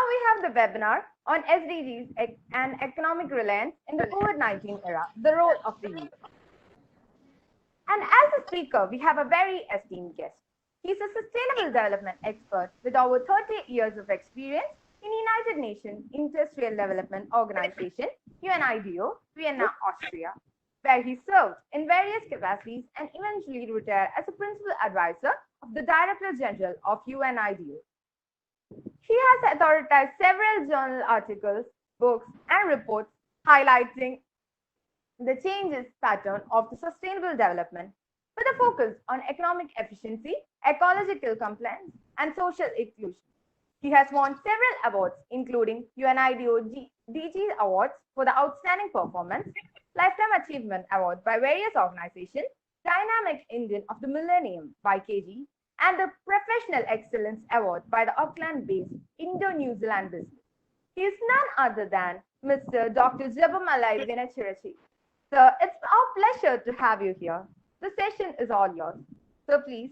we have the webinar on SDGs and economic reliance in the COVID-19 era, the role of the youth. And as a speaker, we have a very esteemed guest. He's a sustainable development expert with over 30 years of experience in United Nations Industrial Development Organization, UNIDO, Vienna, Austria, where he served in various capacities and eventually retired as a principal advisor of the Director General of UNIDO. He has authored several journal articles, books, and reports highlighting the changes pattern of the sustainable development with a focus on economic efficiency, ecological compliance, and social inclusion. He has won several awards, including UNIDO DG Awards for the Outstanding Performance, Lifetime Achievement Award by various organizations, Dynamic Indian of the Millennium by KG, and the Professional Excellence Award by the Auckland-based Indo-New Zealand business. He is none other than Mr. Dr. Jebamalai Vinanchiarachi. So it's our pleasure to have you here. The session is all yours. So please.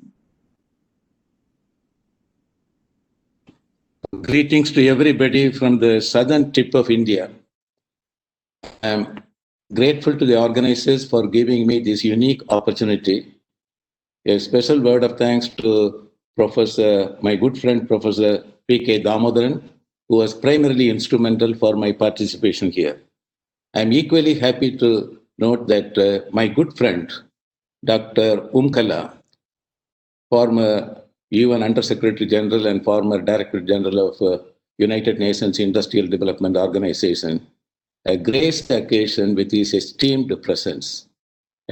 Greetings to everybody from the southern tip of India. I'm grateful to the organizers for giving me this unique opportunity. A special word of thanks to my good friend, Professor P.K. Damodaran, who was primarily instrumental for my participation here. I'm equally happy to note that my good friend, Dr. Umkala, former UN Under-Secretary General and former Director General of United Nations Industrial Development Organization, graced the occasion with his esteemed presence.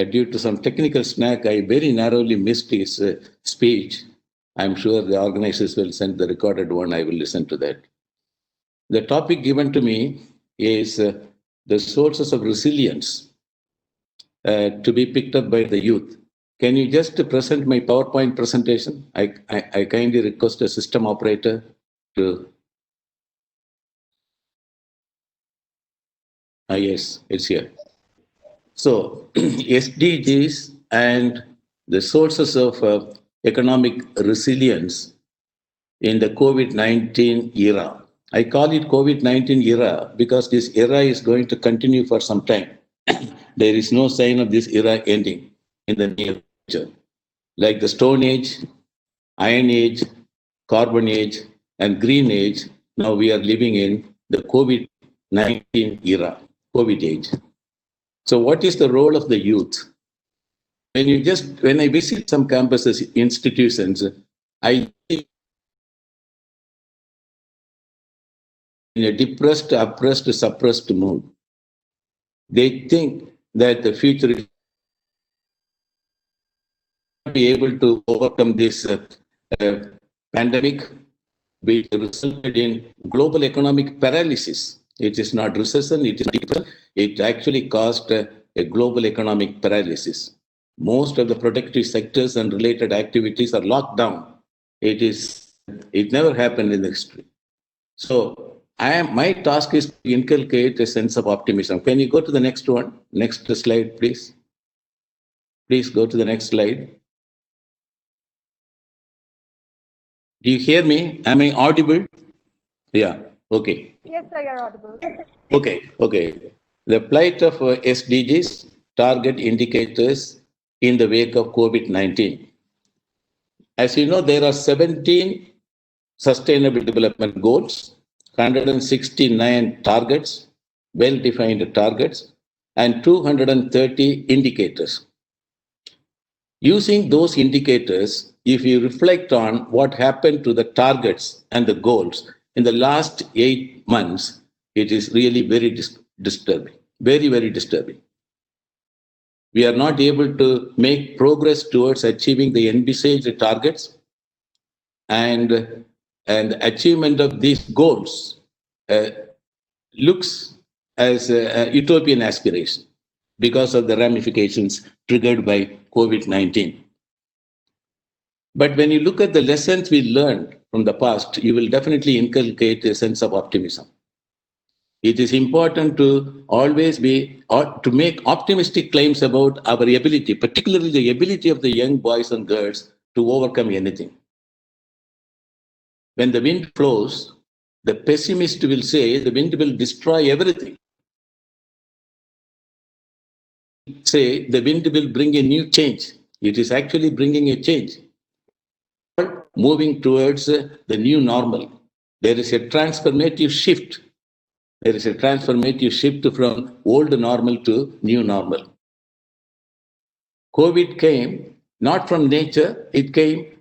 Due to some technical snag, I very narrowly missed his speech. I'm sure the organizers will send the recorded one. I will listen to that. The topic given to me is the sources of resilience to be picked up by the youth. Can you just present my PowerPoint presentation? I kindly request a system operator to... yes, it's here. So, SDGs and the sources of economic resilience in the COVID-19 era. I call it COVID-19 era because this era is going to continue for some time. There is no sign of this era ending in the near future. Like the Stone Age, Iron Age, Carbon Age, and Green Age, now we are living in the COVID-19 era, COVID age. So what is the role of the youth? When I visit some campuses, institutions, I see in a depressed, oppressed, suppressed mood. They think that the future is not be able to overcome this pandemic, which resulted in global economic paralysis. It is not recession, it actually caused a global economic paralysis. Most of the productive sectors and related activities are locked down. It never happened in the history. So my task is to inculcate a sense of optimism. Can you go to the next one? Next slide, please. Please go to the next slide. Do you hear me? Am I audible? Yeah, okay. Yes, sir, you're audible. Okay. The plight of SDGs, target indicators in the wake of COVID-19. As you know, there are 17 Sustainable Development Goals, 169 targets, well-defined targets, and 230 indicators. Using those indicators, if you reflect on what happened to the targets and the goals in the last 8 months, it is really very disturbing, very, very disturbing. We are not able to make progress towards achieving the envisaged targets, and achievement of these goals looks as a utopian aspiration because of the ramifications triggered by COVID-19. But when you look at the lessons we learned from the past, you will definitely inculcate a sense of optimism. It is important to always to make optimistic claims about our ability, particularly the ability of the young boys and girls to overcome anything. When the wind blows, The pessimist will say the wind will destroy everything. Say the wind will bring a new change. It is actually bringing a change. Moving towards the new normal. There is a transformative shift. There is a transformative shift from old normal to new normal. COVID came not from nature, it came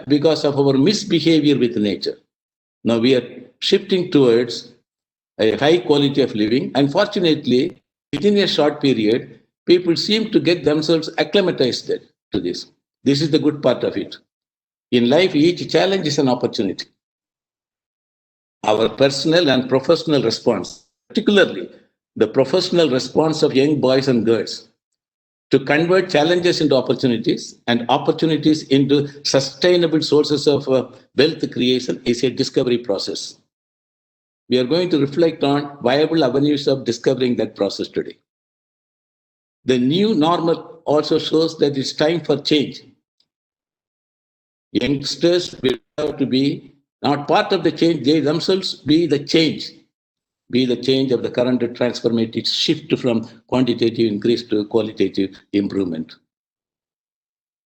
because of our misbehavior with nature. Now we are shifting towards a high quality of living. Unfortunately, within a short period, people seem to get themselves acclimatized to this. This is the good part of it. In life, each challenge is an opportunity. Our personal and professional response, particularly the professional response of young boys and girls, to convert challenges into opportunities and opportunities into sustainable sources of wealth creation is a discovery process. We are going to reflect on viable avenues of discovering that process today. The new normal also shows that it's time for change. Youngsters will have to be not part of the change, they themselves be the change of the current transformative shift from quantitative increase to qualitative improvement.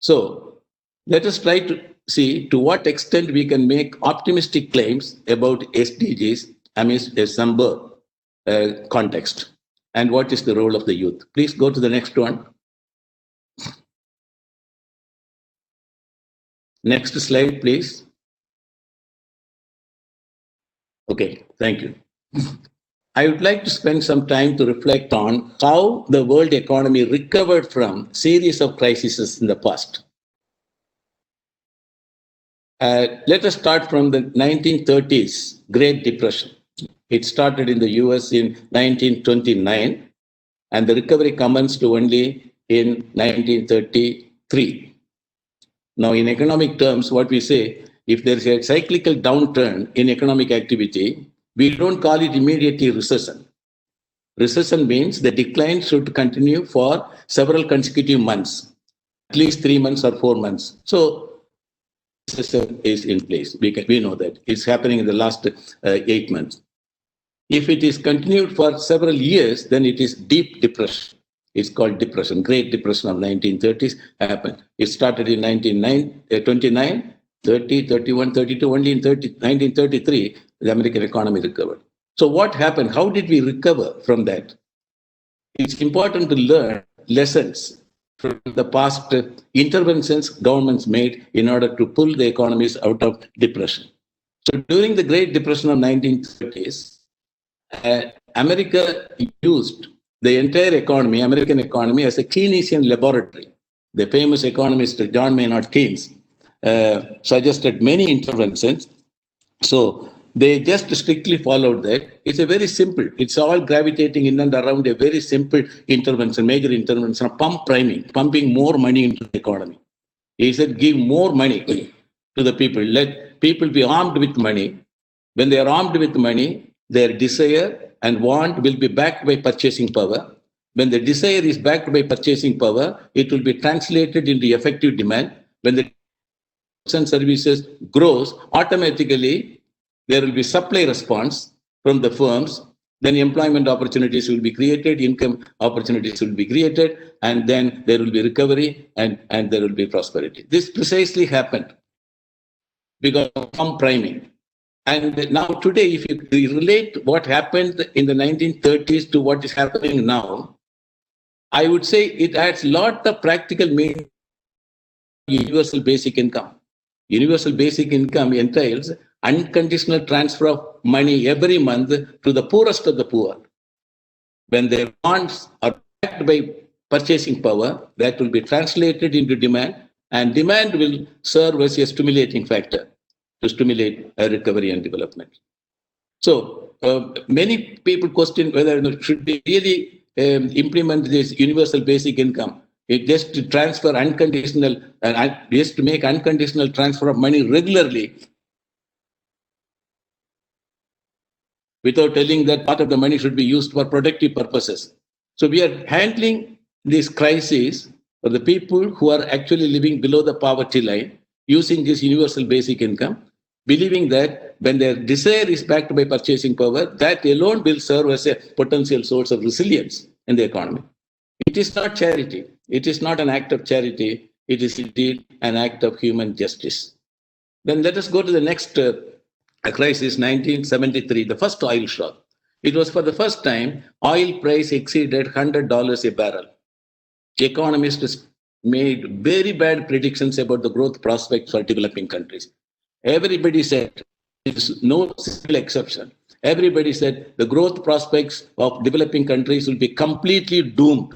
So let us try to see to what extent we can make optimistic claims about SDGs amidst a somber context. And what is the role of the youth? Please go to the next one. Next slide, please. Okay, thank you. I would like to spend some time to reflect on how the world economy recovered from series of crises in the past. Let us start from the 1930s Great Depression. It started in the US in 1929, and the recovery commenced only in 1933. Now, in economic terms, what we say, if there is a cyclical downturn in economic activity, we don't call it immediately recession. Recession means the decline should continue for several consecutive months, at least 3 months or 4 months. So, recession is in place. We know that. It's happening in the last 8 months. If it is continued for several years, then it is deep depression. It's called depression. Great Depression of 1930s happened. It started in 1929, 30, 31, 32. Only in 1933, the American economy recovered. So what happened? How did we recover from that? It's important to learn lessons from the past interventions governments made in order to pull the economies out of depression. So during the Great Depression of 1930s, America used the entire economy, American economy, as a Keynesian laboratory. The famous economist John Maynard Keynes suggested many interventions. So they just strictly followed that. It's a very simple, it's all gravitating in and around a very simple intervention, major intervention of pump priming, pumping more money into the economy. He said, give more money to the people. Let people be armed with money. When they are armed with money, their desire and want will be backed by purchasing power. When the desire is backed by purchasing power, it will be translated into effective demand. When the goods and services grows, automatically there will be supply response from the firms. Then employment opportunities will be created, income opportunities will be created, and then there will be recovery and there will be prosperity. This precisely happened because of pump priming. And now today, if you relate what happened in the 1930s to what is happening now, I would say it adds a lot of practical meaning. Universal basic income. Universal basic income entails unconditional transfer of money every month to the poorest of the poor. When their wants are backed by purchasing power, that will be translated into demand, and demand will serve as a stimulating factor to stimulate recovery and development. So many people question whether should we really implement this universal basic income. It just to transfer unconditional and just to make unconditional transfer of money regularly without telling that part of the money should be used for productive purposes. So we are handling this crisis for the people who are actually living below the poverty line using this universal basic income. believing that when their desire is backed by purchasing power, that alone will serve as a potential source of resilience in the economy. It is not charity. It is not an act of charity. It is indeed an act of human justice. Then let us go to the next crisis, 1973, the first oil shock. It was for the first time oil price exceeded $100 a barrel. Economists made very bad predictions about the growth prospects for developing countries. Everybody said, it is no single exception. Everybody said the growth prospects of developing countries will be completely doomed.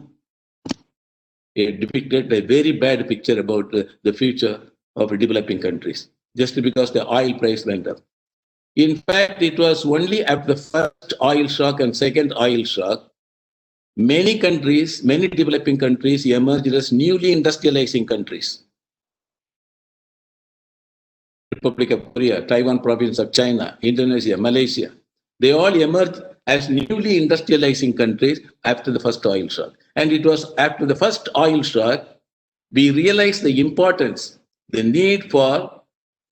It depicted a very bad picture about the future of developing countries, just because the oil price went up. In fact, it was only after the first oil shock and second oil shock, many countries, many developing countries emerged as newly industrializing countries. Republic of Korea, Taiwan province of China, Indonesia, Malaysia, they all emerged as newly industrializing countries after the first oil shock. And it was after the first oil shock, we realized the importance, the need for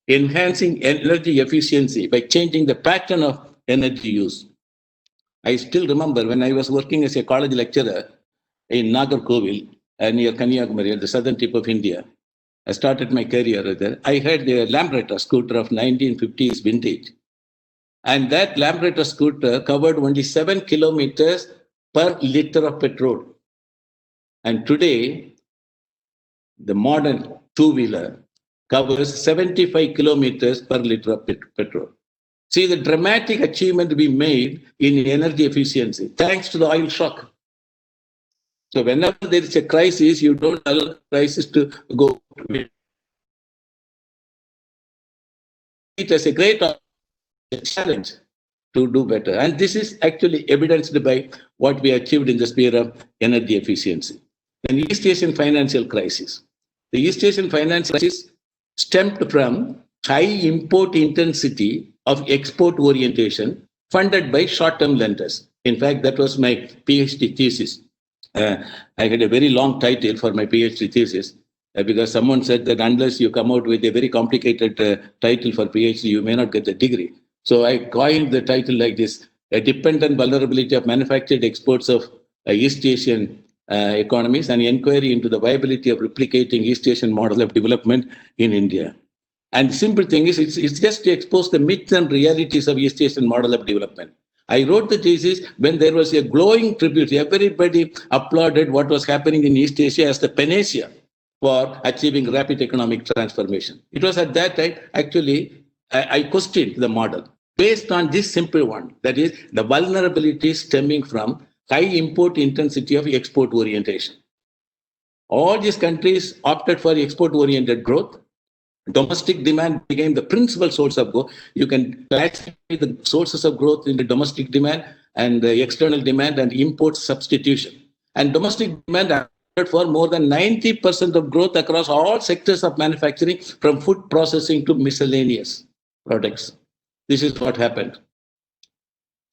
enhancing energy efficiency by changing the pattern of energy use. I still remember when I was working as a college lecturer in Nagarkovil, near Kanyakumari, at the southern tip of India. I started my career there. I had a Lambretta scooter of 1950s vintage. And that Lambretta scooter covered only 7 kilometers per liter of petrol. And today, the modern two-wheeler covers 75 kilometers per liter of petrol. See the dramatic achievement we made in energy efficiency thanks to the oil shock. So whenever there is a crisis, you don't allow the crisis to go. It as a great challenge to do better. And this is actually evidenced by what we achieved in the sphere of energy efficiency. The East Asian financial crisis. The East Asian financial crisis stemmed from high import intensity of export orientation funded by short-term lenders. In fact, that was my PhD thesis. I had a very long title for my PhD thesis because someone said that unless you come out with a very complicated title for PhD, you may not get the degree. So I coined the title like this: a dependent vulnerability of manufactured exports of East Asian economies, and inquiry into the viability of replicating East Asian model of development in India. And the simple thing is, it's just to expose the myths and realities of East Asian model of development. I wrote the thesis when there was a glowing tribute. Everybody applauded what was happening in East Asia as the panacea for achieving rapid economic transformation. It was at that time, actually, I questioned the model based on this simple one, that is, the vulnerability stemming from high import intensity of export orientation. All these countries opted for export-oriented growth. Domestic demand became the principal source of growth. You can classify the sources of growth into domestic demand and the external demand and import substitution. And domestic demand accounted for more than 90% of growth across all sectors of manufacturing, from food processing to miscellaneous products. This is what happened.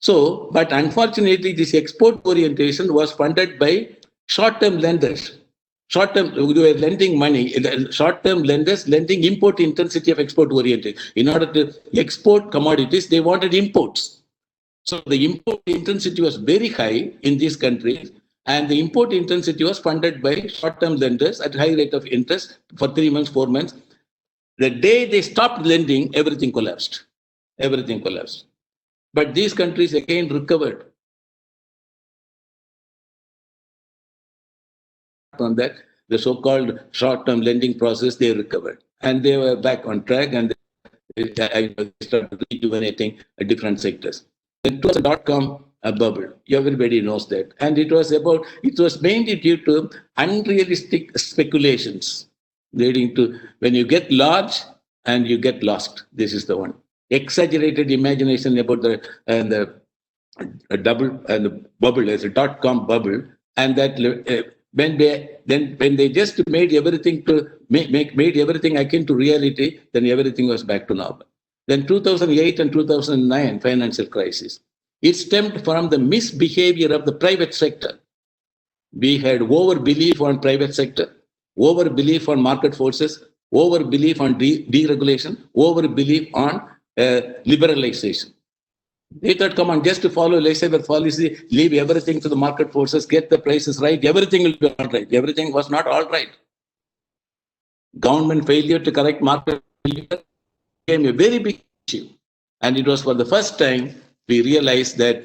So, but unfortunately, this export orientation was funded by short-term lenders. Short-term, they were lending money, short-term lenders lending import intensity of export oriented. In order to export commodities, they wanted imports. So the import intensity was very high in these countries, and the import intensity was funded by short-term lenders at high rate of interest for 3 months, 4 months. The day they stopped lending, everything collapsed. Everything collapsed. But these countries again recovered from that, the so-called short-term lending process, they recovered. And they were back on track, and they started rejuvenating different sectors. It was a dot-com bubble. Everybody knows that. And it was mainly due to unrealistic speculations leading to, when you get large and you get lost. This is the one. Exaggerated imagination about the double and the bubble as a dot-com bubble, and that when they just made everything to made everything akin to reality, then everything was back to normal. Then 2008 and 2009 financial crisis. It stemmed from the misbehavior of the private sector. We had over belief on private sector, over belief on market forces, over belief on deregulation, over belief on liberalization. They thought, come on, just to follow laissez-faire policy, leave everything to the market forces, get the prices right, everything will be all right. Everything was not all right. Government failure to correct market failure became a very big issue. And it was for the first time we realized that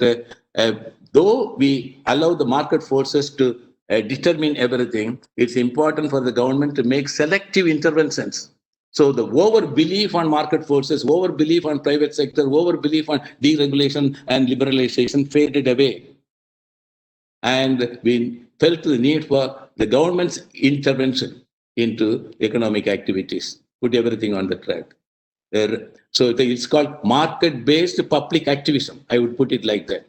though we allow the market forces to determine everything, it's important for the government to make selective interventions. So the over belief on market forces, over belief on private sector, over belief on deregulation and liberalization faded away. And we felt the need for the government's intervention into economic activities, put everything on the track. So it's called market-based public activism. I would put it like that.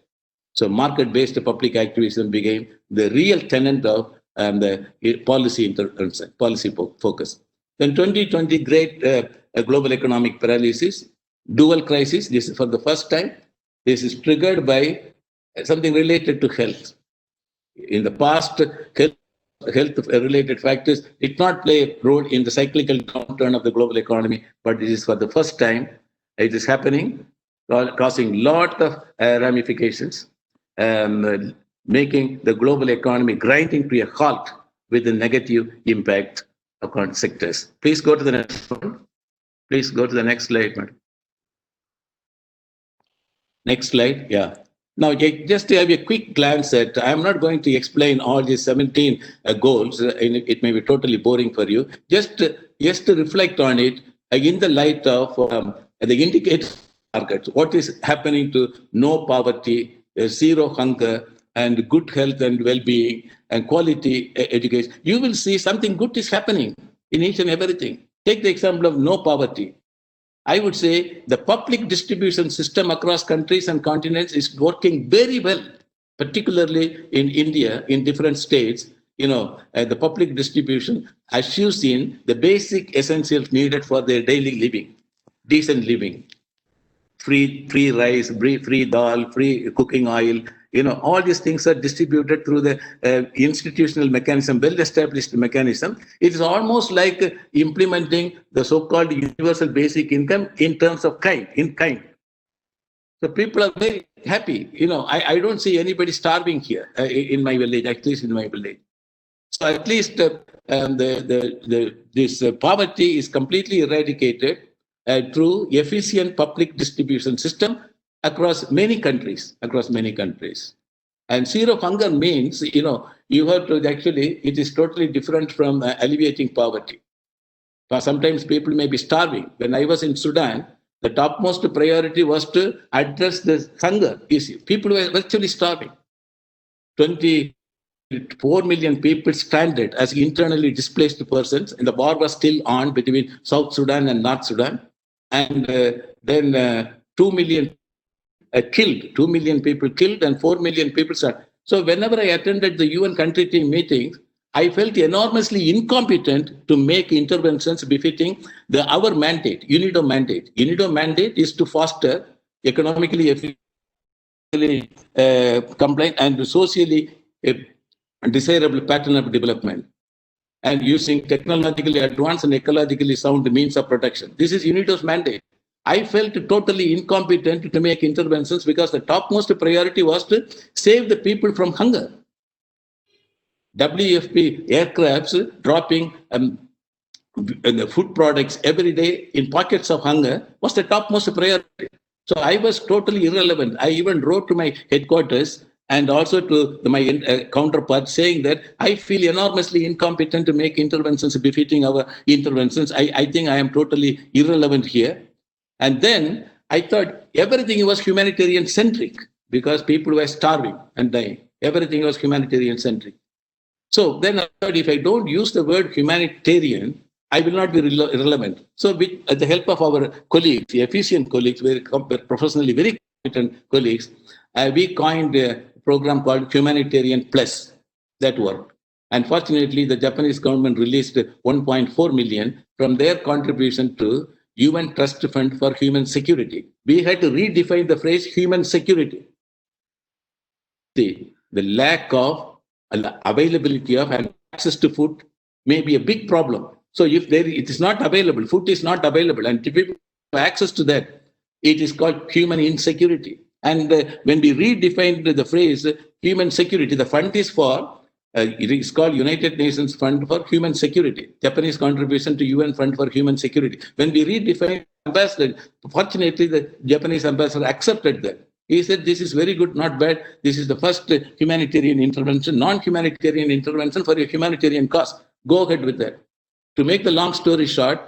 So market-based public activism became the real tenet of the policy intervention, policy focus. Then 2020, great global economic paralysis, dual crisis. This is for the first time. This is triggered by something related to health. In the past, health-related factors did not play a role in the cyclical downturn of the global economy, but it is for the first time it is happening, causing a lot of ramifications, making the global economy grinding to a halt with a negative impact upon sectors. Please go to the next one. Please go to the next slide, madam. Next slide, yeah. Now, just to have a quick glance at, I'm not going to explain all these 17 goals. It may be totally boring for you. Just to reflect on it in the light of the indicator markets, what is happening to no poverty, zero hunger, and good health and well-being and quality education. You will see something good is happening in each and everything. Take the example of no poverty. I would say the public distribution system across countries and continents is working very well, particularly in India, in different states. The public distribution assures in the basic essentials needed for their daily living, decent living. Free rice, free dal, free cooking oil. All these things are distributed through the institutional mechanism, well-established mechanism. It is almost like implementing the so-called universal basic income in terms of kind. So people are very happy. I don't see anybody starving here in my village, at least in my village. So at least this poverty is completely eradicated through efficient public distribution system across many countries. And zero hunger means, you have to actually, it is totally different from alleviating poverty. Sometimes people may be starving. When I was in Sudan, the topmost priority was to address the hunger issue. People were virtually starving. 24 million people stranded as internally displaced persons, and the war was still on between South Sudan and North Sudan. And then 2 million killed, 2 million people killed, and 4 million people stranded. So whenever I attended the UN country team meetings, I felt enormously incompetent to make interventions befitting our mandate, UNIDO mandate. UNIDO mandate is to foster economically efficiently compliant and socially desirable pattern of development, and using technologically advanced and ecologically sound means of protection. This is UNIDO's mandate. I felt totally incompetent to make interventions because the topmost priority was to save the people from hunger. WFP aircrafts dropping the food products every day in pockets of hunger was the topmost priority. So I was totally irrelevant. I even wrote to my headquarters and also to my counterpart saying that I feel enormously incompetent to make interventions befitting our interventions. I think I am totally irrelevant here. And then I thought everything was humanitarian centric because people were starving and dying. Everything was humanitarian centric. So then I thought if I don't use the word humanitarian, I will not be relevant. So with the help of our colleagues, the efficient colleagues, very professionally very competent colleagues, we coined a program called Humanitarian Plus. That worked. And fortunately, the Japanese government released 1.4 million from their contribution to UN Trust Fund for Human Security. We had to redefine the phrase human security. The lack of availability of and access to food may be a big problem So if it is not available, food is not available, and if people have access to that, it is called human insecurity. And when we redefined the phrase human security, the fund is for, it is called United Nations Fund for Human Security, Japanese contribution to UN Fund for Human Security. When we redefined ambassador, fortunately, the Japanese ambassador accepted that. He said, this is very good, not bad. This is the first humanitarian intervention, non-humanitarian intervention for a humanitarian cause. Go ahead with that. To make the long story short,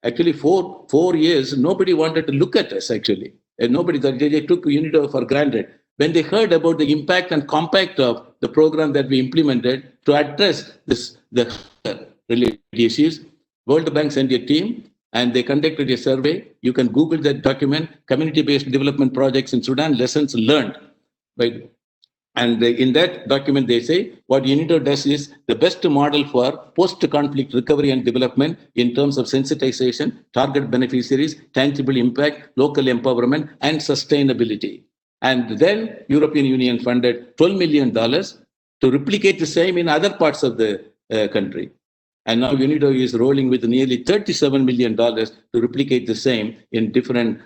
actually 4 years, nobody wanted to look at us, actually. And nobody, they took UNIDO for granted. When they heard about the impact and compact of the program that we implemented to address the related issues, World Bank sent a team and they conducted a survey. You can Google that document, community-based development projects in Sudan, lessons learned. Right? And in that document, they say what UNIDO does is the best model for post-conflict recovery and development in terms of sensitization, target beneficiaries, tangible impact, local empowerment, and sustainability. And then European Union funded $12 million to replicate the same in other parts of the country. And now UNIDO is rolling with nearly $37 million to replicate the same in different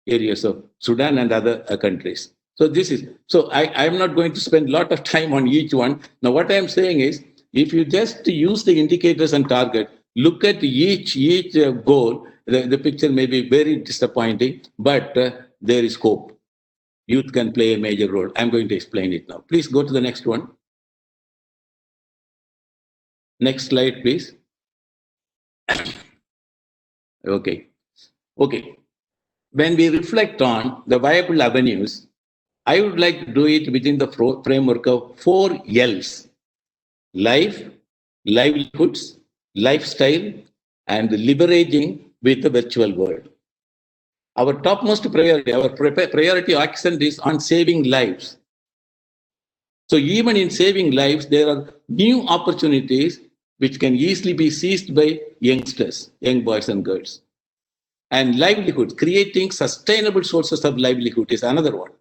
areas of Sudan and other countries. So I'm not going to spend a lot of time on each one. Now, what I'm saying is, if you just use the indicators and target, look at each goal, the picture may be very disappointing, but there is hope. Youth can play a major role. I'm going to explain it now. Please go to the next one. Next slide, please. Okay. When we reflect on the viable avenues, I would like to do it within the framework of 4 L's: life, livelihoods, lifestyle, and leveraging with the virtual world. Our topmost priority, our priority accent is on saving lives. So even in saving lives, there are new opportunities which can easily be seized by youngsters, young boys and girls. And livelihood, creating sustainable sources of livelihood is another one.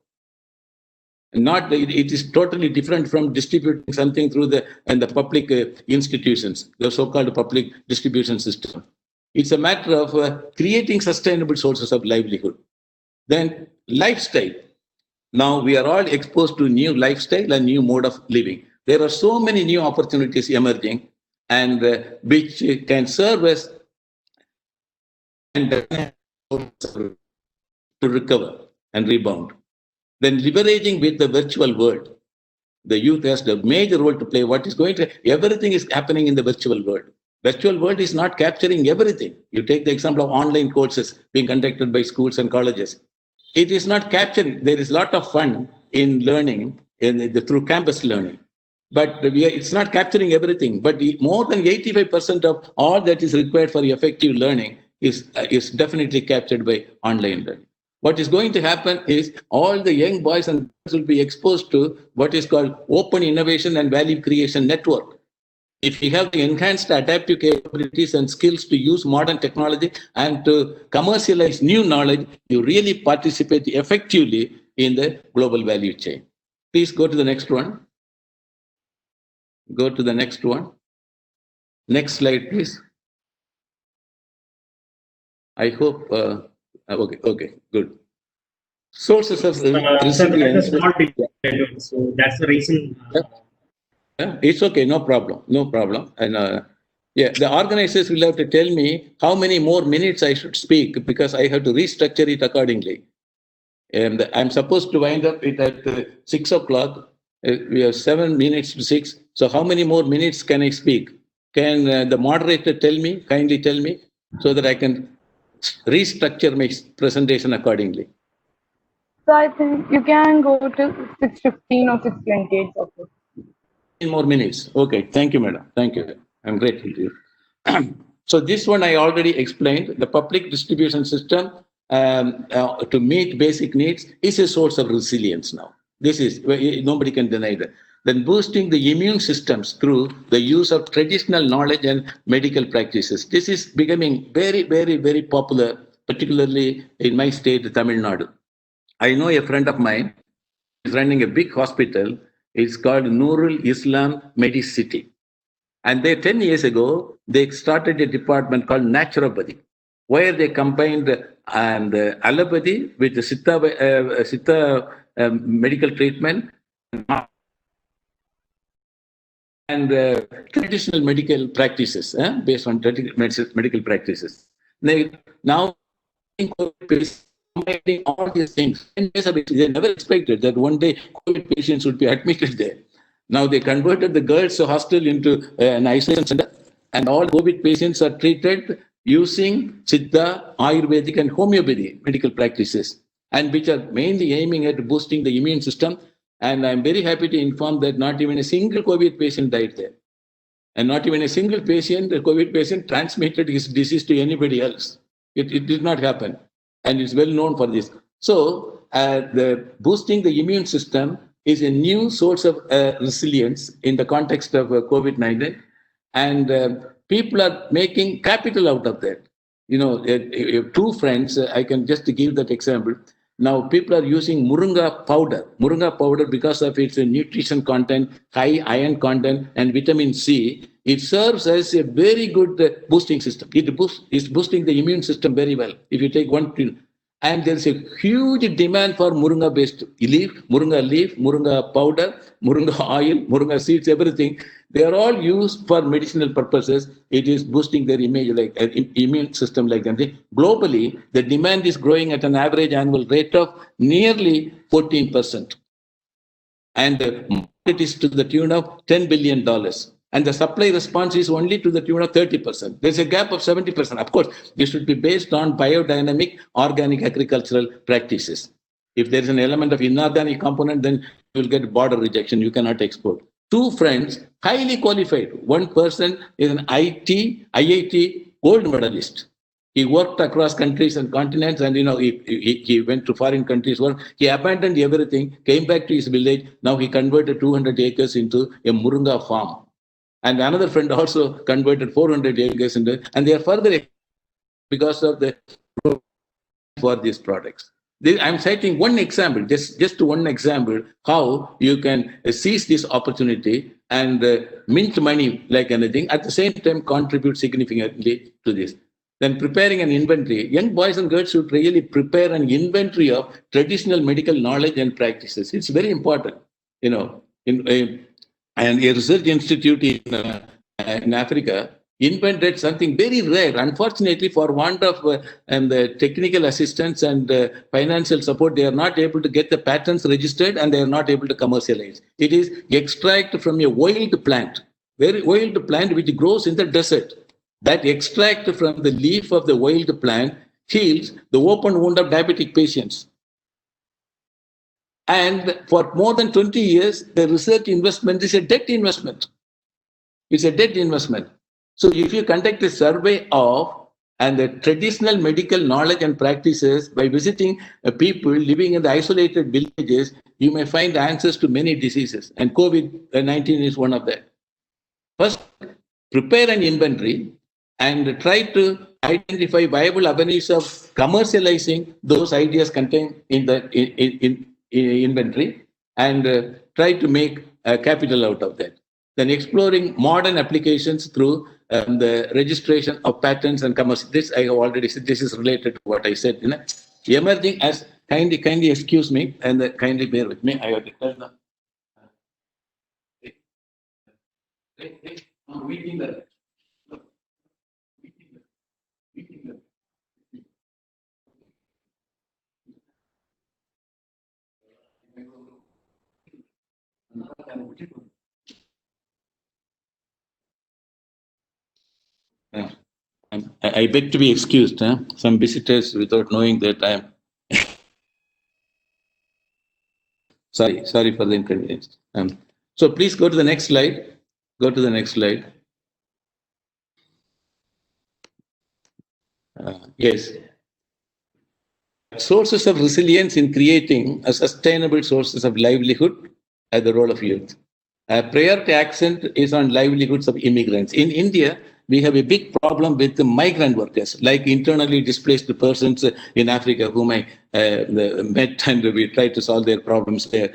It is totally different from distributing something through the public institutions, the so-called public distribution system. It's a matter of creating sustainable sources of livelihood. Then lifestyle. Now we are all exposed to new lifestyle and new mode of living. There are so many new opportunities emerging, and which can serve as and to recover and rebound. Then leveraging with the virtual world. The youth has the major role to play. Everything is happening in the virtual world. Virtual world is not capturing everything. You take the example of online courses being conducted by schools and colleges. It is not capturing. There is a lot of fun in learning through campus learning. But it's not capturing everything. But more than 85% of all that is required for effective learning is definitely captured by online learning. What is going to happen is all the young boys and girls will be exposed to what is called open innovation and value creation network. If you have the enhanced adaptive capabilities and skills to use modern technology and to commercialize new knowledge, you really participate effectively in the global value chain. Please go to the next one. Go to the next one. Next slide, please. I hope. Okay, good. Sources of resilience. So that's the reason. It's okay, no problem. And the organizers will have to tell me how many more minutes I should speak because I have to restructure it accordingly. And I'm supposed to wind up it at 6 o'clock. We have 7 minutes to 6. So how many more minutes can I speak? Can the moderator kindly tell me, so that I can restructure my presentation accordingly? So I think you can go to 6:15 or 6:28. Okay. 10 more minutes. Okay. Thank you, madam. Thank you. I'm grateful to you. So this one I already explained. The public distribution system to meet basic needs is a source of resilience now. Nobody can deny that. Then boosting the immune systems through the use of traditional knowledge and medical practices. This is becoming very, very, very popular, particularly in my state, Tamil Nadu. I know a friend of mine is running a big hospital. It's called Nurul Islam Medicity. And they 10 years ago, they started a department called naturopathy, where they combined allopathy with the Siddha medical treatment and traditional medical practices based on medical practices. Now, combining all these things, 10 years ago, they never expected that one day COVID patients would be admitted there. Now they converted the girls' hostel into an isolation center, and all COVID patients are treated using Siddha, Ayurvedic, and homeopathy medical practices, and which are mainly aiming at boosting the immune system. And I'm very happy to inform that not even a single COVID patient died there. And not even a single patient, a COVID patient, transmitted his disease to anybody else. It did not happen. And it's well known for this. So, the boosting the immune system is a new source of resilience in the context of COVID-19. And people are making capital out of that. You know, two friends, I can just give that example. Now, people are using Moringa powder. Moringa powder, because of its nutrition content, high iron content, and vitamin C, it serves as a very good boosting system. It's boosting the immune system very well. If you take one pill, and there's a huge demand for Moringa-based leaf, Moringa powder, Moringa oil, Moringa seeds, everything. They are all used for medicinal purposes. It is boosting their image, like immune system, like that. Globally, the demand is growing at an average annual rate of nearly 14%. And the market is to the tune of $10 billion. And the supply response is only to the tune of 30%. There's a gap of 70%. Of course, this should be based on biodynamic organic agricultural practices. If there is an element of inorganic component, then you will get border rejection. You cannot export. Two friends, highly qualified. One person is an IIT gold medalist. He worked across countries and continents, and he went to foreign countries. He abandoned everything, came back to his village. Now he converted 200 acres into a Moringa farm. And another friend also converted 400 acres into, and they are further because of the for these products. I'm citing one example, just one example, how you can seize this opportunity and mint money like anything, at the same time contribute significantly to this. Then preparing an inventory. Young boys and girls should really prepare an inventory of traditional medical knowledge and practices. It's very important, and a research institute in Africa invented something very rare. Unfortunately, for want of the technical assistance and financial support, they are not able to get the patents registered, and they are not able to commercialize. It is extract from a wild plant, very wild plant which grows in the desert. That extract from the leaf of the wild plant heals the open wound of diabetic patients. And for more than 20 years, the research investment is a debt investment. It's a debt investment. So if you conduct a survey of and the traditional medical knowledge and practices by visiting people living in the isolated villages, you may find answers to many diseases. And COVID-19 is one of them. First, prepare an inventory and try to identify viable avenues of commercializing those ideas contained in the inventory, and try to make capital out of that. Then exploring modern applications through the registration of patents and commerce. This I have already said. This is related to what I said. Emerging as kindly excuse me and kindly bear with me. I have to tell them. I beg to be excused. Some visitors, without knowing that I am sorry for the inconvenience. So please go to the next slide. Go to the next slide. Yes. Sources of resilience in creating a sustainable sources of livelihood at the role of youth. Priority accent is on livelihoods of immigrants. In India, we have a big problem with the migrant workers, like internally displaced persons in Africa, whom I met, and we try to solve their problems there.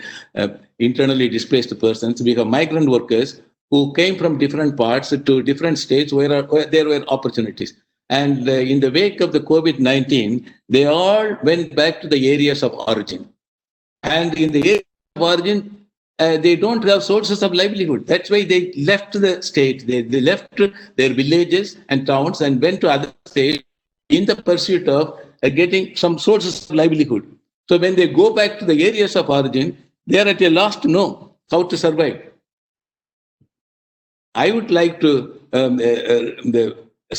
Internally displaced persons, we have migrant workers who came from different parts to different states where there were opportunities. And in the wake of the COVID-19, they all went back to the areas of origin. And in the area of origin, they don't have sources of livelihood. That's why they left the state. They left their villages and towns and went to other states in the pursuit of getting some sources of livelihood. So when they go back to the areas of origin, they are at a loss to know how to survive. I would like to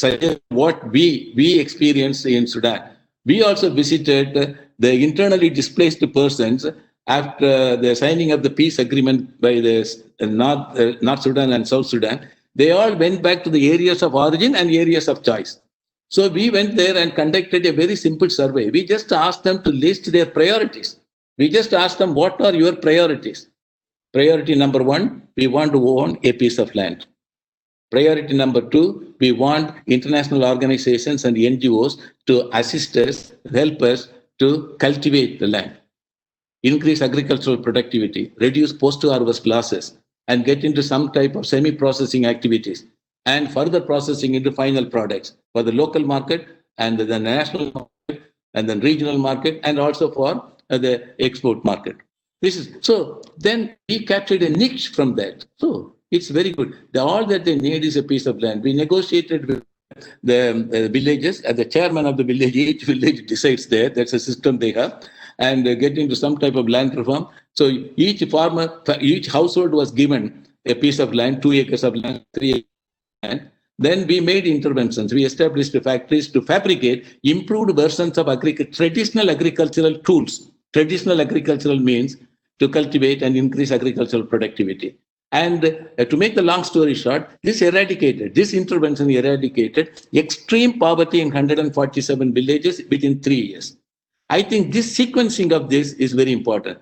suggest what we experienced in Sudan. We also visited the internally displaced persons after the signing of the peace agreement by the North Sudan and South Sudan. They all went back to the areas of origin and areas of choice. So we went there and conducted a very simple survey. We just asked them to list their priorities. We just asked them, what are your priorities? Priority number 1, we want to own a piece of land. Priority number 2, we want international organizations and NGOs to assist us, help us to cultivate the land, increase agricultural productivity, reduce post-harvest losses, and get into some type of semi-processing activities, and further processing into final products for the local market and the national market and the regional market, and also for the export market. So then we captured a niche from that. So it's very good. All that they need is a piece of land. We negotiated with the villages, as the chairman of the village, each village decides there. That's a system they have, and get into some type of land reform. So each farmer, each household was given a piece of land, 2 acres of land, 3 acres of land. Then we made interventions. We established factories to fabricate improved versions of traditional agricultural tools. Traditional agricultural means to cultivate and increase agricultural productivity. And to make the long story short, this intervention eradicated extreme poverty in 147 villages within 3 years. I think this sequencing of this is very important.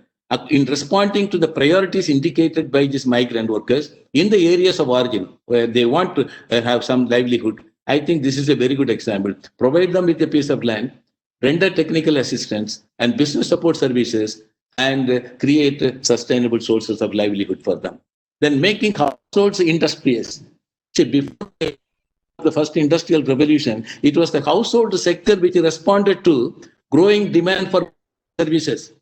In responding to the priorities indicated by these migrant workers in the areas of origin where they want to have some livelihood, I think this is a very good example. Provide them with a piece of land, render technical assistance and business support services, and create sustainable sources of livelihood for them. Then making households industrious. See, before the first industrial revolution, it was the household sector which responded to growing demand for services.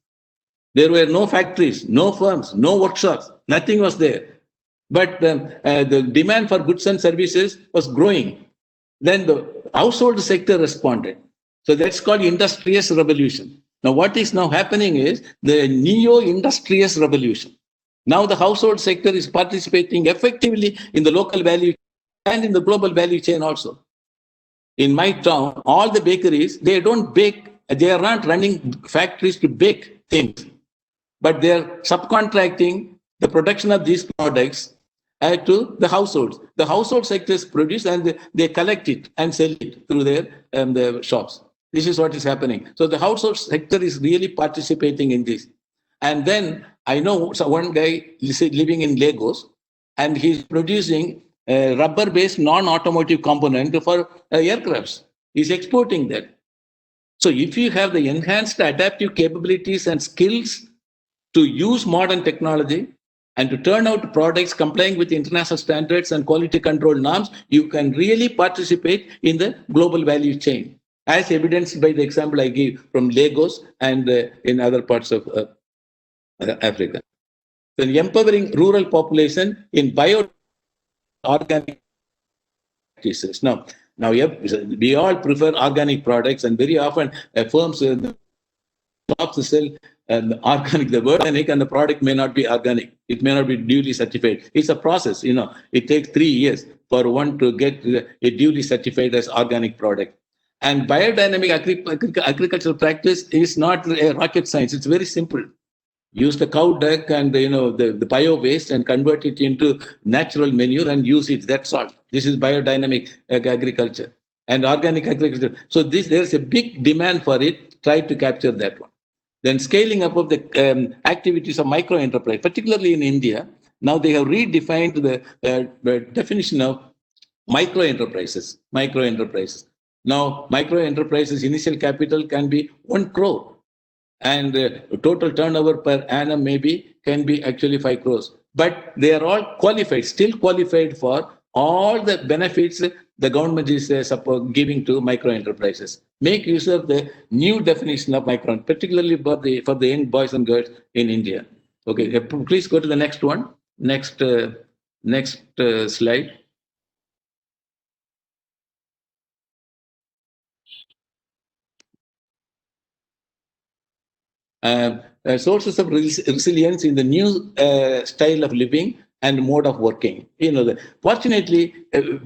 There were no factories, no firms, no workshops, nothing was there. But the demand for goods and services was growing. Then the household sector responded. So that's called industrious revolution. Now what is now happening is the neo-industrious revolution. Now the household sector is participating effectively in the local value and in the global value chain also. In my town, all the bakeries, they don't bake, they are not running factories to bake things, but they are subcontracting the production of these products to the households. The household sectors produce and they collect it and sell it through their shops. This is what is happening. So the household sector is really participating in this. And then I know one guy living in Lagos, and he's producing a rubber-based non-automotive component for aircrafts. He's exporting that. So if you have the enhanced adaptive capabilities and skills to use modern technology and to turn out products complying with international standards and quality control norms, you can really participate in the global value chain, as evidenced by the example I gave from Lagos and in other parts of Africa. Then empowering rural population in bio-organic practices. Now we all prefer organic products, and very often firms stop to sell organic. The word organic and the product may not be organic. It may not be duly certified. It's a process. It takes 3 years for one to get a duly certified as organic product. And biodynamic agricultural practice is not a rocket science. It's very simple. Use the cow dung and the bio waste and convert it into natural manure and use it. That's all. This is biodynamic agriculture and organic agriculture. So there's a big demand for it. Try to capture that one. Then scaling up of the activities of micro enterprise, particularly in India. Now they have redefined the definition of micro enterprises. Now micro enterprises initial capital can be 1 crore. And total turnover per annum can be actually 5 crores. but they are all qualified, still qualified for all the benefits the government is giving to micro enterprises. Make use of the new definition of micro, particularly for the young boys and girls in India. Okay, please go to the next one. Next slide. Sources of resilience in the new style of living and mode of working. Fortunately,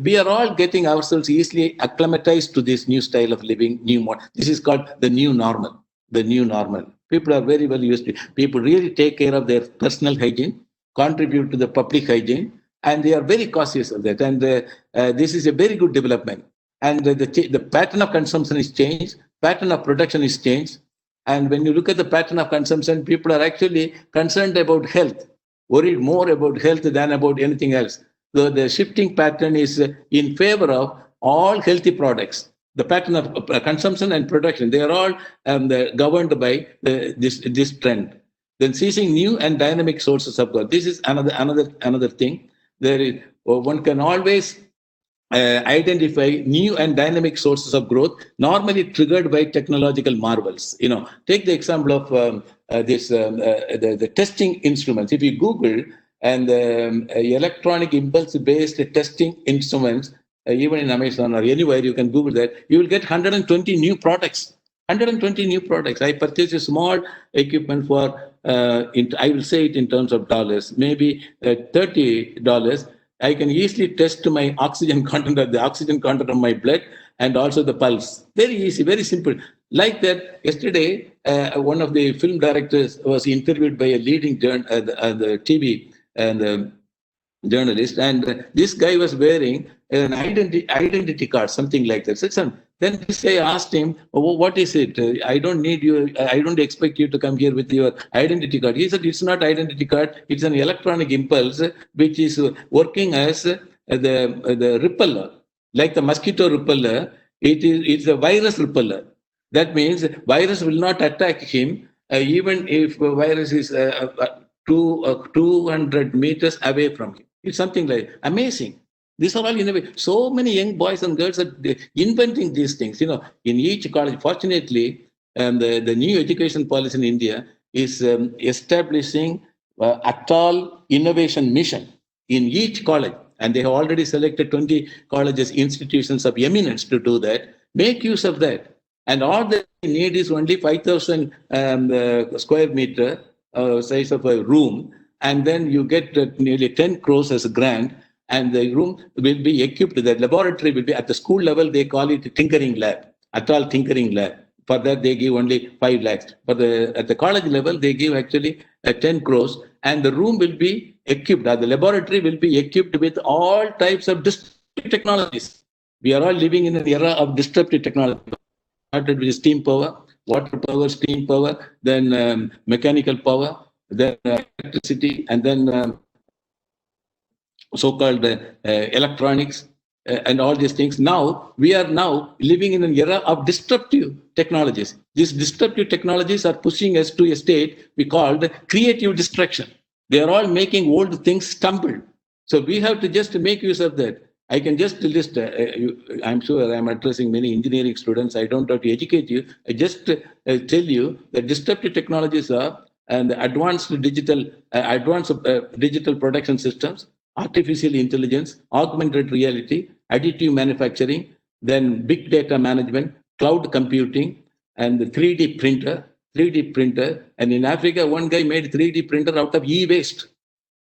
we are all getting ourselves easily acclimatized to this new style of living, new mode. This is called the new normal. The new normal. People are very well used to it. People really take care of their personal hygiene, contribute to the public hygiene, and they are very cautious of that. And this is a very good development. And the pattern of consumption is changed, pattern of production is changed. And when you look at the pattern of consumption, people are actually concerned about health, worried more about health than about anything else. So the shifting pattern is in favor of all healthy products. The pattern of consumption and production, they are all governed by this trend. Then seizing new and dynamic sources of growth. This is another thing. There is one can always identify new and dynamic sources of growth, normally triggered by technological marvels. Take the example of the testing instruments. If you Google and electronic impulse-based testing instruments, even in Amazon or anywhere, you can Google that. You will get 120 new products. 120 new products. I purchased a small equipment for, I will say it in terms of dollars, maybe $30. I can easily test my oxygen content, the oxygen content of my blood, and also the pulse. Very easy, very simple. Like that, yesterday, one of the film directors was interviewed by a leading the TV and journalist, and this guy was wearing an identity card, something like that. So then this guy asked him, "What is it? I don't need you. I don't expect you to come here with your identity card." He said, "It's not identity card. It's an electronic impulse which is working as the repeller, like the mosquito repeller. It's a virus repeller. That means virus will not attack him even if virus is 200 meters away from him." It's something like amazing. These are all innovative. So many young boys and girls are inventing these things. In each college, fortunately, the new education policy in India is establishing Atal Innovation Mission in each college. And they have already selected 20 colleges, institutions of eminence to do that. Make use of that. And all they need is only 5,000 square meter size of a room. And then you get nearly 10 crores as a grant, and the room will be equipped. The laboratory will be at the school level. They call it tinkering lab, Atal tinkering lab. For that, they give only 5 lakhs. But at the college level, they give actually 10 crores, and the room will be equipped. The laboratory will be equipped with all types of disruptive technologies. We are all living in an era of disruptive technology. Started with steam power, water power, steam power, then mechanical power, then electricity, and then so-called electronics, and all these things. Now, we are now living in an era of disruptive technologies. These disruptive technologies are pushing us to a state we call creative destruction. They are all making old things stumble. So we have to just make use of that. I can just list, I'm sure I'm addressing many engineering students. I don't have to educate you. I just tell you that disruptive technologies are and advanced digital production systems, artificial intelligence, augmented reality, additive manufacturing, then big data management, cloud computing, and the 3D printer. 3D printer. And in Africa, one guy made 3D printer out of e-waste,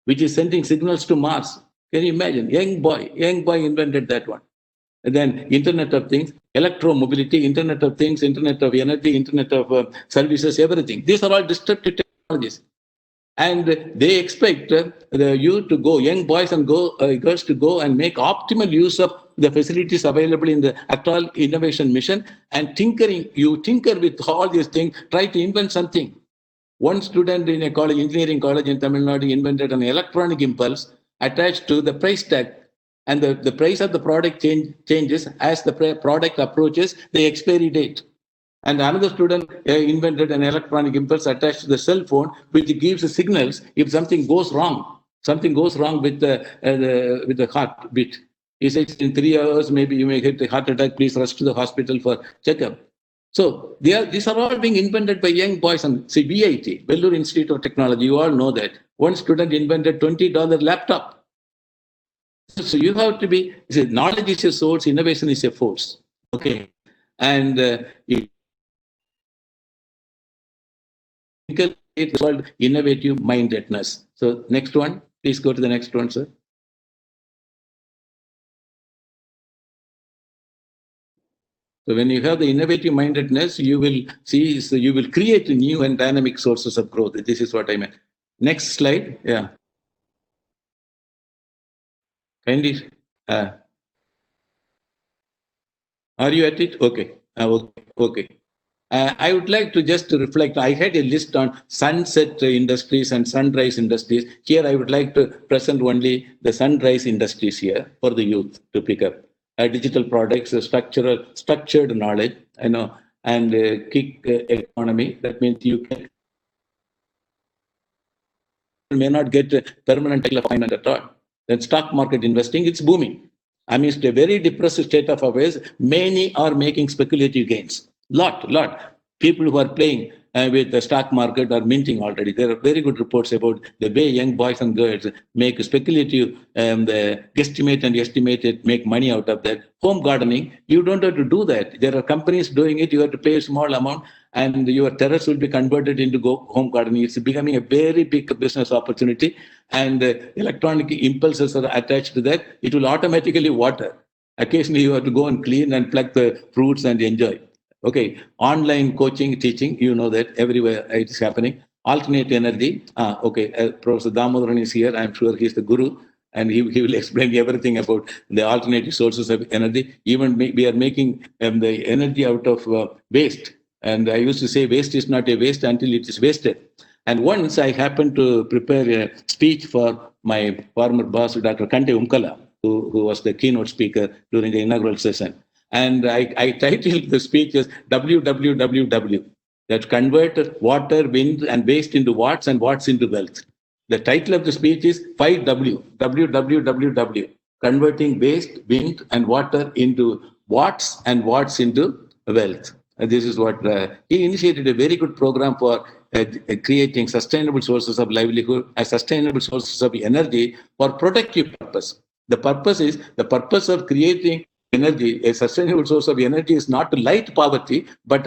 which is sending signals to Mars. Can you imagine? Young boy invented that one. And then Internet of Things, electromobility, Internet of Things, Internet of Energy, Internet of Services, everything. These are all disruptive technologies. And they expect you to go, young boys and girls to go and make optimal use of the facilities available in the Atal Innovation Mission, and tinkering. You tinker with all these things, try to invent something. One student in a college, engineering college in Tamil Nadu, invented an electronic impulse attached to the price tag. And the price of the product changes as the product approaches the expiry date. And another student invented an electronic impulse attached to the cell phone, which gives signals if something goes wrong. Something goes wrong with the heartbeat. He says in 3 hours, maybe you may get a heart attack. Please rush to the hospital for checkup. So these are all being invented by young boys. And see, VIT, Vellore Institute of Technology, you all know that. One student invented $20 laptop. So you have to be, see, knowledge is a source, innovation is a force. Okay. And it's called innovative mindedness. So next one, please go to the next one, sir. So when you have the innovative mindedness, you will see, so you will create new and dynamic sources of growth. This is what I meant. Next slide. Yeah. Kindly. Are you at it? Okay. Okay. I would like to just reflect. I had a list on sunset industries and sunrise industries. Here, I would like to present only the sunrise industries here for the youth to pick up. Digital products, structured knowledge, and gig economy. That means you may not get a permanent employment at all. Then stock market investing, it's booming. I mean, it's a very depressed state of affairs. Many are making speculative gains. Lot. People who are playing with the stock market are minting already. There are very good reports about the way young boys and girls make speculative, guesstimate and estimated, make money out of that. Home gardening, you don't have to do that. There are companies doing it. You have to pay a small amount, and your terrace will be converted into home gardening. It's becoming a very big business opportunity, and electronic impulses are attached to that. It will automatically water. Occasionally, you have to go and clean and pluck the fruits and enjoy. Okay, online coaching, teaching, you know that everywhere it is happening. Alternate energy. Okay, Professor Damodaran is here. I'm sure he's the guru, and he will explain everything about the alternative sources of energy. Even we are making the energy out of waste. And I used to say waste is not a waste until it is wasted. And once I happened to prepare a speech for my former boss, Dr. Kante Umkala, who was the keynote speaker during the inaugural session. And I titled the speech as WWWW, that convert water, wind, and waste into watts and watts into wealth. The title of the speech is 5W, WWWW, converting waste, wind, and water into watts and watts into wealth. And this is what he initiated a very good program for creating sustainable sources of livelihood and sustainable sources of energy for productive purpose. The purpose of creating energy, a sustainable source of energy is not to light poverty, but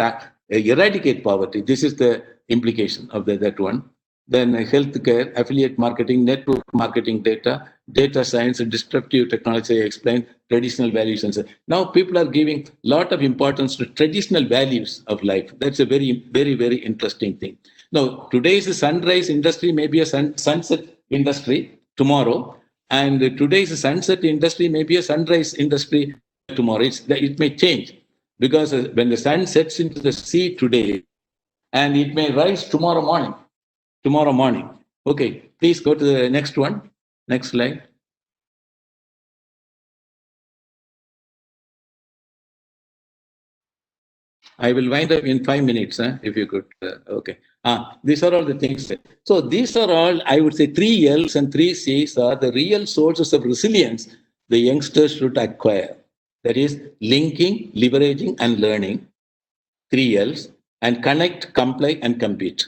eradicate poverty. This is the implication of that one. Then healthcare, affiliate marketing, network marketing, data science, destructive technology, I explained, traditional values. And so now people are giving a lot of importance to traditional values of life. That's a very, very, very interesting thing. Now, today's sunrise industry may be a sunset industry tomorrow, and today's sunset industry may be a sunrise industry tomorrow. It may change, because when the sun sets into the sea today, and it may rise tomorrow morning. Okay, please go to the next one. Next slide. I will wind up in 5 minutes, if you could. Okay. These are all the things. So these are all, I would say, 3 L's and 3 C's are the real sources of resilience the youngsters should acquire. That is linking, leveraging, and learning. 3 L's. And connect, comply, and compete.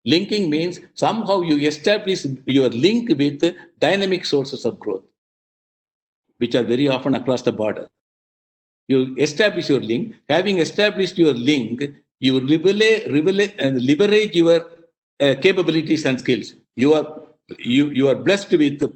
Linking means somehow you establish your link with dynamic sources of growth, which are very often across the border. You establish your link. Having established your link, you leverage your capabilities and skills. You are blessed with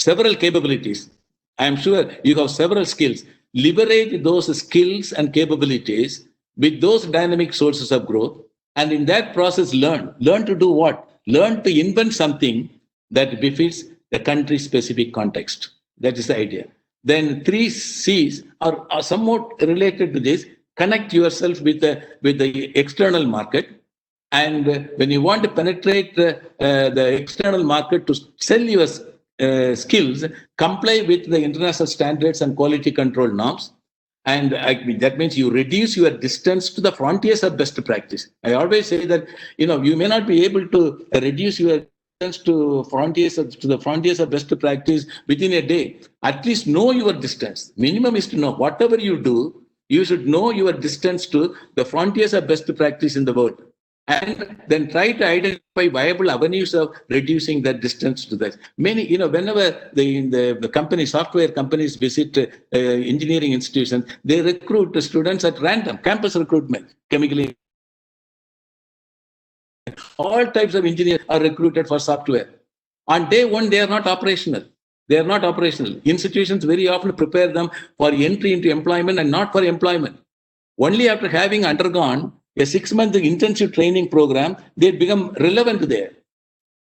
several capabilities. I am sure you have several skills. Leverage those skills and capabilities with those dynamic sources of growth. And in that process, learn. Learn to do what? Learn to invent something that befits the country's specific context. That is the idea. Then 3 C's are somewhat related to this. Connect yourself with the external market. And when you want to penetrate the external market to sell your skills, comply with the international standards and quality control norms. And that means you reduce your distance to the frontiers of best practice. I always say that, you may not be able to reduce your to the frontiers of best practice within a day. At least know your distance. Minimum is to know whatever you do, you should know your distance to the frontiers of best practice in the world. And then try to identify viable avenues of reducing that distance to that. Many, whenever the company, software companies visit engineering institutions, they recruit students at random, campus recruitment, chemically. All types of engineers are recruited for software. On day one, they are not operational. They are not operational. Institutions very often prepare them for entry into employment and not for employment. Only after having undergone a 6-month intensive training program, they become relevant there.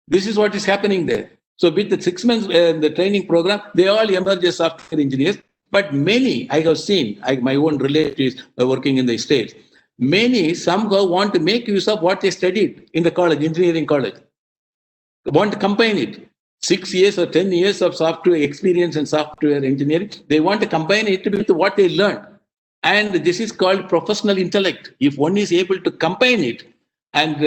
This is what is happening there. So with the 6 months the training program, they all emerge as software engineers. But many, I have seen, my own relatives working in the States, many somehow want to make use of what they studied in the college, engineering college. They want to combine it. 6 years or 10 years of software experience in software engineering, they want to combine it with what they learned. And this is called professional intellect. If one is able to combine it and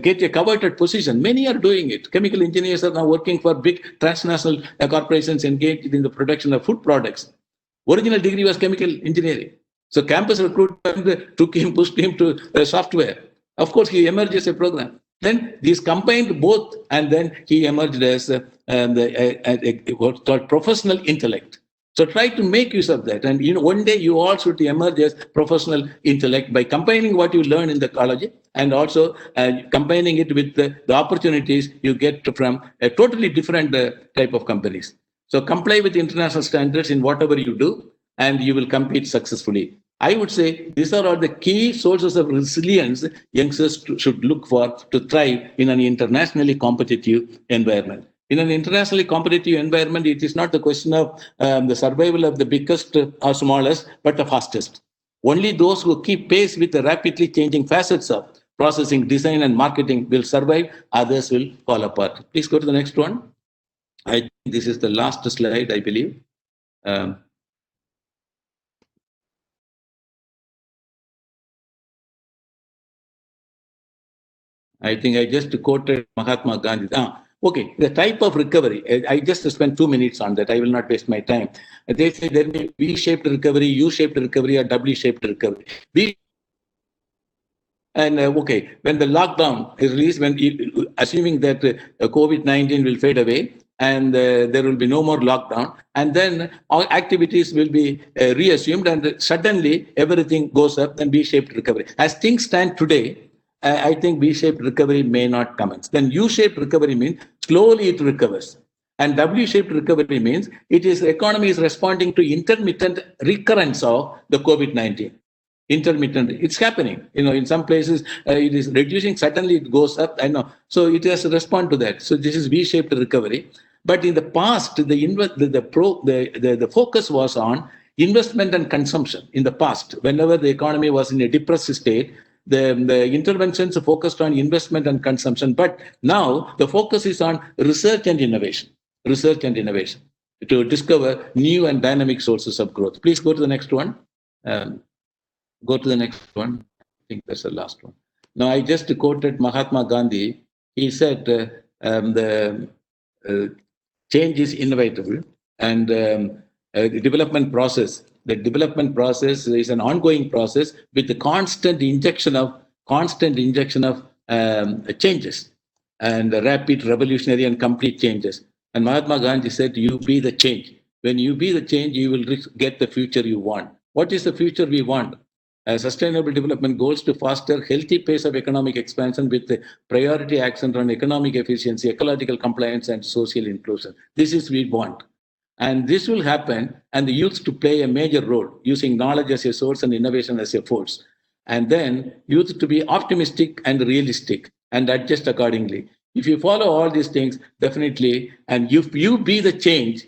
get a coveted position, many are doing it. Chemical engineers are now working for big transnational corporations engaged in the production of food products. Original degree was chemical engineering. So campus recruitment took him, pushed him to software. Of course, he emerged as a program. Then these combined both, and then he emerged as what's called professional intellect. So try to make use of that. And one day you all should emerge as professional intellect by combining what you learn in the college and also combining it with the opportunities you get from a totally different type of companies. So comply with international standards in whatever you do, and you will compete successfully. I would say these are all the key sources of resilience youngsters should look for to thrive in an internationally competitive environment. In an internationally competitive environment, it is not the question of the survival of the biggest or smallest, but the fastest. Only those who keep pace with the rapidly changing facets of processing, design, and marketing will survive. Others will fall apart. Please go to the next one. I think this is the last slide, I believe. I think I just quoted Mahatma Gandhi. Okay, the type of recovery. I just spent 2 minutes on that. I will not waste my time. They say there may be V-shaped recovery, U-shaped recovery, or W-shaped recovery. Okay, when the lockdown is released, assuming that COVID-19 will fade away and there will be no more lockdown, and then all activities will be reassumed, and suddenly everything goes up, and V-shaped recovery. As things stand today, I think V-shaped recovery may not commence. Then U-shaped recovery means slowly it recovers. And W-shaped recovery means economy is responding to intermittent recurrence of the COVID-19. Intermittent, it's happening. In some places it is reducing, suddenly it goes up. I know. So it has to respond to that. So this is V-shaped recovery. But in the past, the focus was on investment and consumption. In the past, whenever the economy was in a depressed state, the interventions focused on investment and consumption. But now the focus is on research and innovation. Research and innovation to discover new and dynamic sources of growth. Please go to the next one. Go to the next one. I think that's the last one. Now, I just quoted Mahatma Gandhi. He said the change is inevitable, and the development process is an ongoing process with the constant injection of changes and rapid, revolutionary, and complete changes. And Mahatma Gandhi said, "You be the change. When you be the change, you will get the future you want." What is the future we want? Sustainable development goals to foster healthy pace of economic expansion with the priority action on economic efficiency, ecological compliance, and social inclusion. This is we want. And this will happen, and the youth to play a major role, using knowledge as a source and innovation as a force. And then youth to be optimistic and realistic and adjust accordingly. If you follow all these things, definitely, and if you be the change,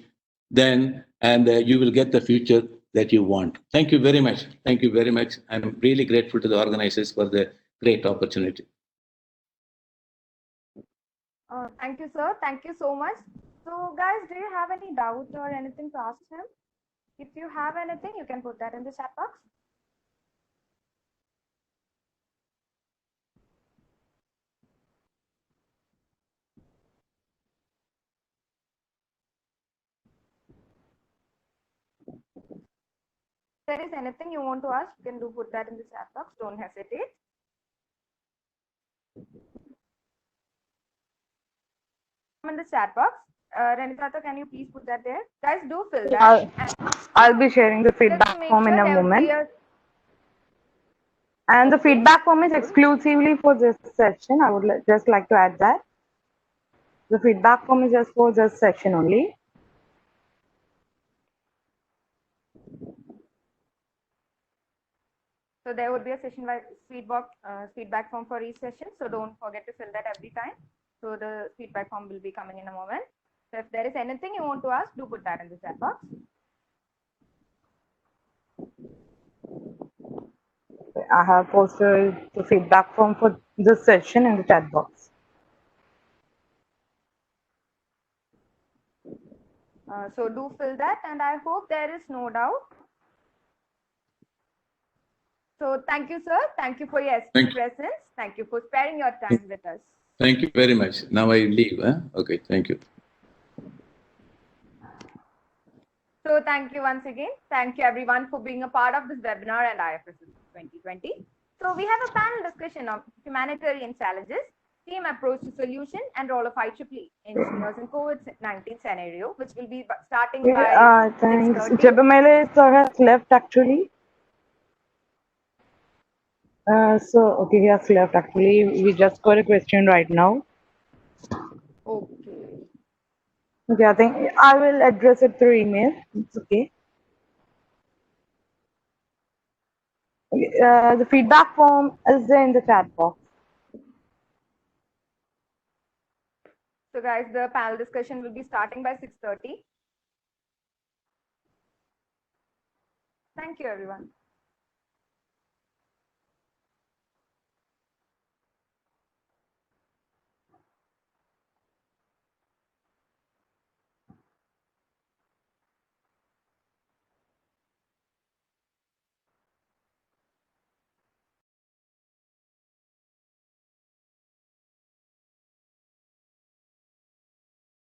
then you will get the future that you want. Thank you very much. Thank you very much. I'm really grateful to the organizers for the great opportunity. Thank you, sir. Thank you so much. So, guys, do you have any doubt or anything to ask him? If you have anything, you can put that in the chat box. there is anything you want to ask, you can put that in the chat box. Don't hesitate. In the chat box. Renitata, can you please put that there? Guys, do fill that. I'll be sharing the Just to feedback make form in sure a there would be moment. And the Okay. feedback form is exclusively for this session. I would just like to add that. The feedback form is just for this session only. So there would be a session-wise feedback form for each session. So don't forget to fill that every time. So the feedback form will be coming in a moment. So if there is anything you want to ask, do put that in the chat box. I have posted the feedback form for this session in the chat box. So do fill that, and I hope there is no doubt. So thank you, sir. Thank you for your presence. Thank you for sparing your time with us. Thank you very much. Now I leave. Huh? Okay, thank you. So thank you once again. Thank you everyone for being a part of this webinar and IFRS 2020. So we have a panel discussion of humanitarian challenges, team approach to solution, and role of IEEE engineers in COVID-19 scenario, which will be starting by Thanks. 6:30. Jebamalai sir has left actually. Okay, he has left actually. We just got a question right now. Okay. Okay, I think I will address it through email. It's okay. The feedback form is there in the chat box. So guys, the panel discussion will be starting by 6:30. Thank you, everyone.